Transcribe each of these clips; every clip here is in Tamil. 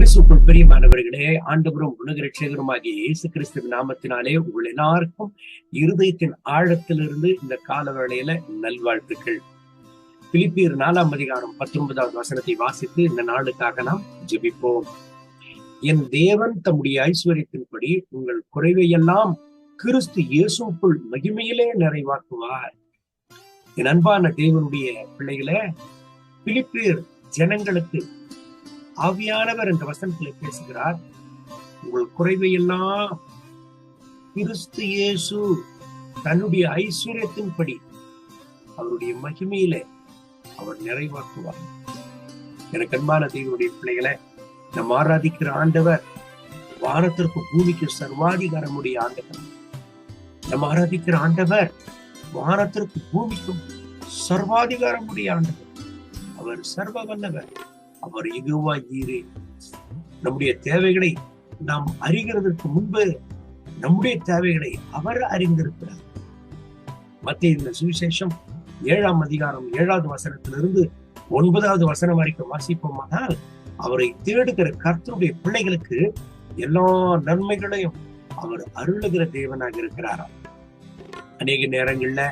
இயேசுக்குள் பிரியமானவர்களே, ஆண்டவரும் உலக இரட்சகருமாகிய இயேசு கிறிஸ்துவின் நாமத்தினாலே உங்கள் எல்லாருக்கும் இருதயத்தின் ஆழத்திலிருந்து இந்த கால வேளையில நல்வாழ்த்துக்கள். பிலிப்பியர் 4ஆம் அதிகாரம் 19வது வசனத்தை வாசித்து இந்த நாளுக்காக நாம் ஜெபிப்போம். என் தேவன் தம்முடைய ஐஸ்வர்யத்தின்படி உங்கள் குறைவையெல்லாம் கிறிஸ்து இயேசுக்குள் மகிமையிலே நிறைவாக்குவார். என் அன்பான தேவனுடைய பிள்ளைகளே, பிலிப்பியர் ஜனங்களுக்கு ஆவியானவர் என்ற வசனத்திலே பேசுகிறார். உங்கள் குறைவையெல்லாம் கிறிஸ்து இயேசு தன்னுடைய ஐஸ்வர்யத்தின்படி அவருடைய மகிமையிலே அவர் நிறைவாக்குவார். எனக்கு அன்பான தேவனுடைய பிள்ளைகளை, நம்ம ஆராதிக்கிற ஆண்டவர் வானத்திற்கு பூமிக்கு சர்வாதிகாரமுடைய ஆண்டவர். நம்ம ஆராதிக்கிற ஆண்டவர் வானத்திற்கு பூமிக்கும் சர்வாதிகாரமுடைய ஆண்டவர். அவர் சர்வ வல்லவர். அவர் யெகோவா ஈரே. நம்முடைய தேவைகளை நாம் அறிகிறதற்கு முன்பு நம்முடைய தேவைகளை அவர் அறிந்திருக்கிறார். மத்தேயு சுவிசேஷம் 7ஆம் அதிகாரம் 7வது வசனத்திலிருந்து 9வது வசனம் வரைக்கும் வாசிப்போமானால், அவரை தேடுகிற கர்த்தருடைய பிள்ளைகளுக்கு எல்லா நன்மைகளையும் அவர் அருளுகிற தேவனாக இருக்கிறாராம். அநேக நேரங்கள்ல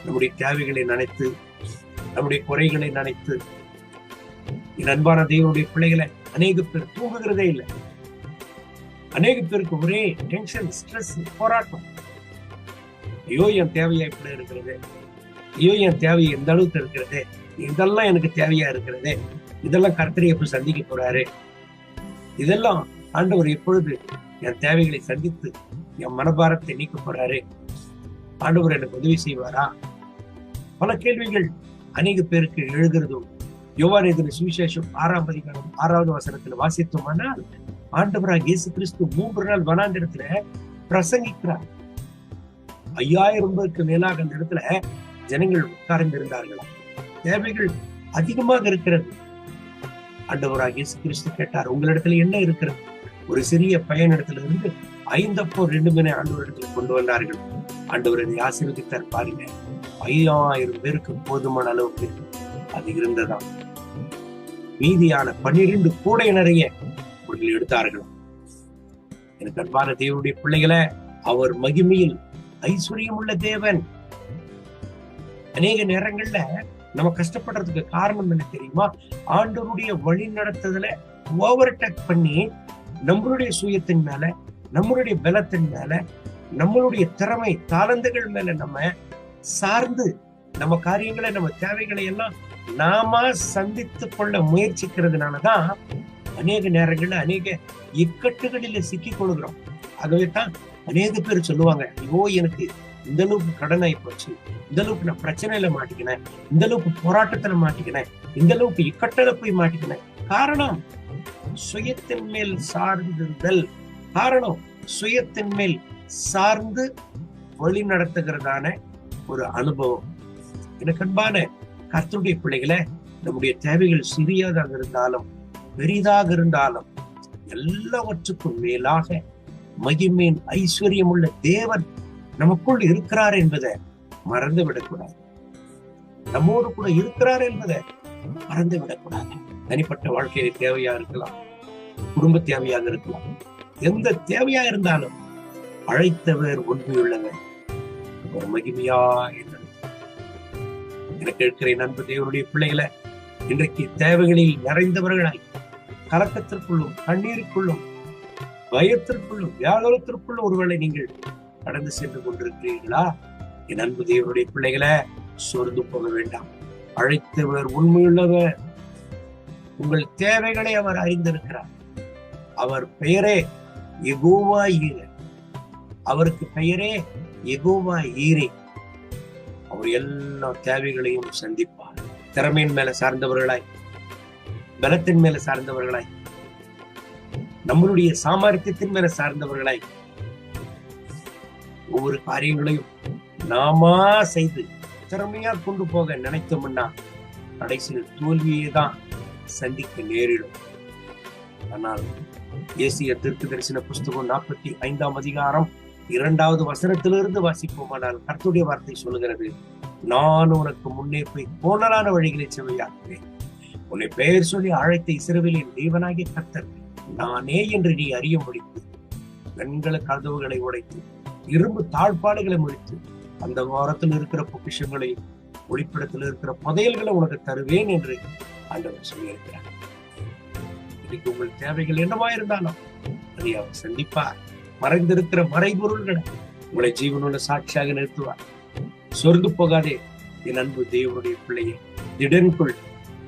நம்முடைய தேவைகளை நினைத்து, நம்முடைய குறைகளை நினைத்து, என் அன்பான தேவனுடைய பிள்ளைகளை, அநேக பேர் தூங்குகிறதே இல்லை. அநேக பேருக்கு ஒரே டென்ஷன், ஸ்ட்ரெஸ், போராட்டம். ஐயோ, என் தேவையா இப்படி இருக்கிறது, ஐயோ என் தேவை எந்த அளவுக்கு இருக்கிறது, இதெல்லாம் எனக்கு தேவையா இருக்கிறது, இதெல்லாம் கர்த்தரை எப்படி சந்திக்க போறாரு, இதெல்லாம் ஆண்டவர் எப்பொழுது என் தேவைகளை சந்தித்து என் மனபாரத்தை நீக்க போறாரு, ஆண்டவர் எனக்கு உதவி செய்வாரா? பல கேள்விகள் அநேக பேருக்கு எழுதுறதும். யோவான் எழுதின சுவிசேஷம் 6ஆம் அதிகாரம் 6வது வசனத்துல வாசித்தோமானால், ஆண்டவராக இயேசு கிறிஸ்து 3 நாள் வனாந்திரத்துல பிரசங்கிக்கிறார். 5000 பேருக்கு மேலாக அந்த இடத்துல ஜனங்கள் உட்கார்ந்திருந்தார்களாம். தேவைகள் அதிகமாக இருக்கிறது. ஆண்டவராக இயேசு கிறிஸ்து கேட்டார், உங்களிடத்துல என்ன இருக்கிறது? ஒரு சிறிய பையனிடத்துல இருந்து 5 அப்போ 2 மீனை ஆண்டவரிடத்துல கொண்டு வந்தார்கள். ஆண்டவர் இதை ஆசீர்வதித்தார். பாருங்க, 5000 பேருக்கு போதுமான அளவுக்கு அது இருந்ததாம். மீதியான 12 கூடை நிறைய பொருள் எடுத்தார்கள். எனக்கு அன்பான தேவனுடைய பிள்ளைகளை, அவர் மகிமையில் ஐஸ்வர்யம் உள்ள தேவன். அநேக நேரங்கள்ல நம்ம கஷ்டப்படுறதுக்கு காரணம் என்ன தெரியுமா? ஆண்டவருடைய வழி நடத்துதல ஓவர்டேக் பண்ணி நம்மளுடைய சுயத்தின் மேல, நம்மளுடைய பலத்தின் மேல, நம்மளுடைய திறமை தாளந்துகள் மேல நம்ம சார்ந்து நம்ம காரியங்களை, நம்ம தேவைகளை எல்லாம் நாம சந்தித்து கொள்ள முயற்சிக்கிறதுனாலதான் அநேக நேரங்கள்ல அநேக இக்கட்டுகளில சிக்கிக் கொள்கிறோம். ஆகவே தான் அநேக பேர் சொல்லுவாங்க, ஐயோ எனக்கு இந்த அளவுக்கு கடன் ஆகி போச்சு, இந்த அளவுக்கு நான் பிரச்சனையில மாட்டிக்கினேன், இந்த அளவுக்கு போராட்டத்துல மாட்டிக்கினேன், இந்த அளவுக்கு இக்கட்டில போய் மாட்டிக்கினேன். காரணம் சுயத்தின் மேல் சார்ந்திருந்தல். காரணம் சுயத்தின் மேல் சார்ந்து வழி நடத்துகிறதான ஒரு அனுபவம். எனக்கு அன்பான கர்த்தருடைய பிள்ளைகளை, நம்முடைய தேவைகள் சிறியதாக இருந்தாலும் பெரிதாக இருந்தாலும் எல்லாவற்றுக்கும் மேலாக மகிமையின் ஐஸ்வர்யம் உள்ள தேவன் நமக்குள் இருக்கிறார் என்பதை மறந்து விடக்கூடாது. நம்மோடு கூட இருக்கிறார் என்பதை மறந்து விடக்கூடாது. தனிப்பட்ட வாழ்க்கையில தேவையா இருக்கலாம், குடும்ப தேவையாக இருக்கலாம், எந்த தேவையா இருந்தாலும் அழைத்தவர் உண்மையுள்ளவர், ஒரு மகிமையா இருக்கிறது. எனக்கு இருக்கிற நண்பு தேவனுடைய பிள்ளைகளை, இன்றைக்கு தேவைகளில் நிறைந்தவர்களாய் கலக்கத்திற்குள்ளும் கண்ணீருக்குள்ளும் பயத்திற்குள்ளும் வியாகுலத்திற்குள்ளும் ஒருவேளை நீங்கள் கடந்து சென்று கொண்டிருக்கிறீர்களா? என் அன்பு தேவனுடைய பிள்ளைகளை, சோர்ந்து போக வேண்டாம். அழைத்தவர் உண்மையுள்ளவர். உங்கள் தேவைகளை அவர் அறிந்திருக்கிறார். அவர் பெயரே யெகோவா ஈரே. அவருக்கு பெயரே யெகோவா ஈரே. அவர் எல்லா தேவைகளையும் சந்திப்பார். திறமையின் மேல சார்ந்தவர்களாய், பலத்தின் மேல சார்ந்தவர்களாய், நம்மளுடைய சாமர்த்தியத்தின் மேல சார்ந்தவர்களாய் ஒவ்வொரு காரியங்களையும் நாமா செய்து திறமையா கொண்டு போக நினைத்தோம்னா கடைசியில் தோல்வியே தான் சந்திக்க நேரிடும். ஆனால் ஏசியா தீர்க்க தரிசன புஸ்தகம் 45ஆம் அதிகாரம் 2வது வசனத்திலிருந்து வாசிப்போமானால், கர்த்தருடைய வார்த்தை சொல்லுகிறது, நான் உனக்கு முன்னே போய் கோணலான வழிகளை செவ்வையாக்குவேன். உன்னை பெயர் சொல்லி அழைத்த இஸ்ரவேலின் தேவனாகிய கர்த்தர் நானே என்று நீ அறிய முடித்து, வெண்கல கதவுகளை உடைத்து, இரும்பு தாழ்பாடுகளை முடித்து, அந்த வாரத்தில் இருக்கிற பொக்கிஷங்களை, ஒளிப்படத்தில் இருக்கிற புதையல்களை உனக்கு தருவேன் என்று ஆண்டவர் சொல்லியிருக்கிறார். இன்னைக்கு உங்கள் தேவைகள் என்னவா இருந்தாலும் அதை அவர் சந்திப்பார். மறைந்திருக்கிற மறைபொருள்களை உங்களை ஜீவனுள்ள சாட்சியாக நிறுத்துவார். சொர்ந்து போகாதே என் அன்பு தேவனுடைய பிள்ளையை, திடன்குள்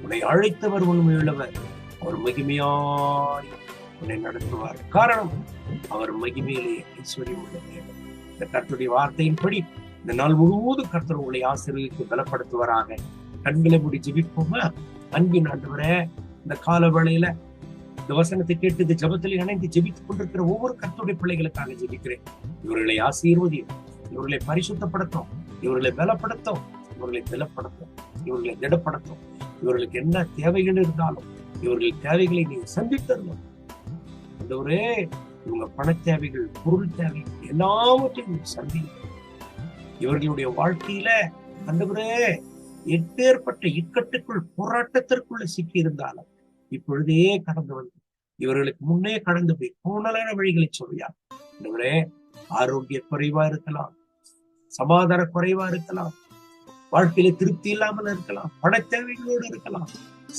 உன்னை அழைத்தவர் உண்மையுள்ளவர். அவர் மகிமையாய் உன்னை நடத்துவார். காரணம், அவர் மகிமையிலே ஐஸ்வர்யம் உள்ள தேவன். இந்த கர்த்தருடைய வார்த்தையின்படி இந்த நாள் முழுவதும் கர்த்தர் உங்களை ஆசீர்வதித்து பலப்படுத்துவாராக. கண்களை மூடி ஜெபிப்போமா? அன்பின் ஆண்டவரே, இந்த கால வேளையில இந்த வசனத்தை கேட்டு இந்த ஜபத்தில் இணைந்து ஜெபித்துக் கொண்டிருக்கிற ஒவ்வொரு கர்த்தருடைய பிள்ளைகளுக்காக ஜெபிக்கிறேன். இவர்களை ஆசீர்வதியும், இவர்களை பரிசுத்தப்படுத்தும், இவர்களை பலப்படுத்தும், இவர்களை பலப்படுத்தும், இவர்களை திடப்படுத்தும். இவர்களுக்கு என்ன தேவைகள் இருந்தாலும் இவர்கள் தேவைகளை நீங்க சந்தித்தரணும். ஆண்டவரே, இவங்க பண தேவைகள், பொருள் தேவைகள் எல்லாவற்றையும் சந்தி. இவர்களுடைய வாழ்க்கையில ஆண்டவரே எப்பேற்பட்ட இக்கட்டுக்குள், போராட்டத்திற்குள்ள சிக்கி இருந்தாலும் இப்பொழுதே கடந்து வந்து இவர்களுக்கு முன்னே கடந்து போய் கோணலான வழிகளை சொல்லியா. ஆண்டவரே, ஆரோக்கிய குறைவா இருக்கலாம், சமாதான குறைவா இருக்கலாம், வாழ்க்கையில திருப்தி இல்லாமல் இருக்கலாம், பண தேவைகளோடு இருக்கலாம்,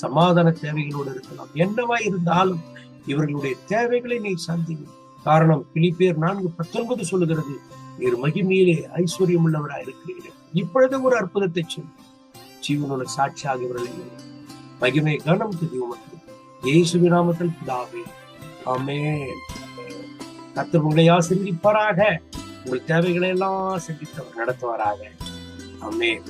சமாதான தேவைகளோடு இருக்கலாம். என்னவா இருந்தாலும் இவர்களுடைய தேவைகளை நீ சந்திங்க. காரணம், பிலிப்பியர் 4:19 சொல்லுகிறது, நீர் மகிமையிலே ஐஸ்வர்யம் உள்ளவராக இருக்கிறீர்கள். இப்பொழுது ஒரு அற்புதத்தை சொல்லி ஜீவனுள்ள சாட்சியாக இவர்களை மகிமை கனம் உமக்கு இயேசுவின் நாமத்தில் பிதாவே, ஆமென். கர்த்தர் உங்களை ஆசீர்வதிப்பாராக. உங்கள் தேவைகளை எல்லாம் சந்தித்து நடத்துவாராக. ஆமென்.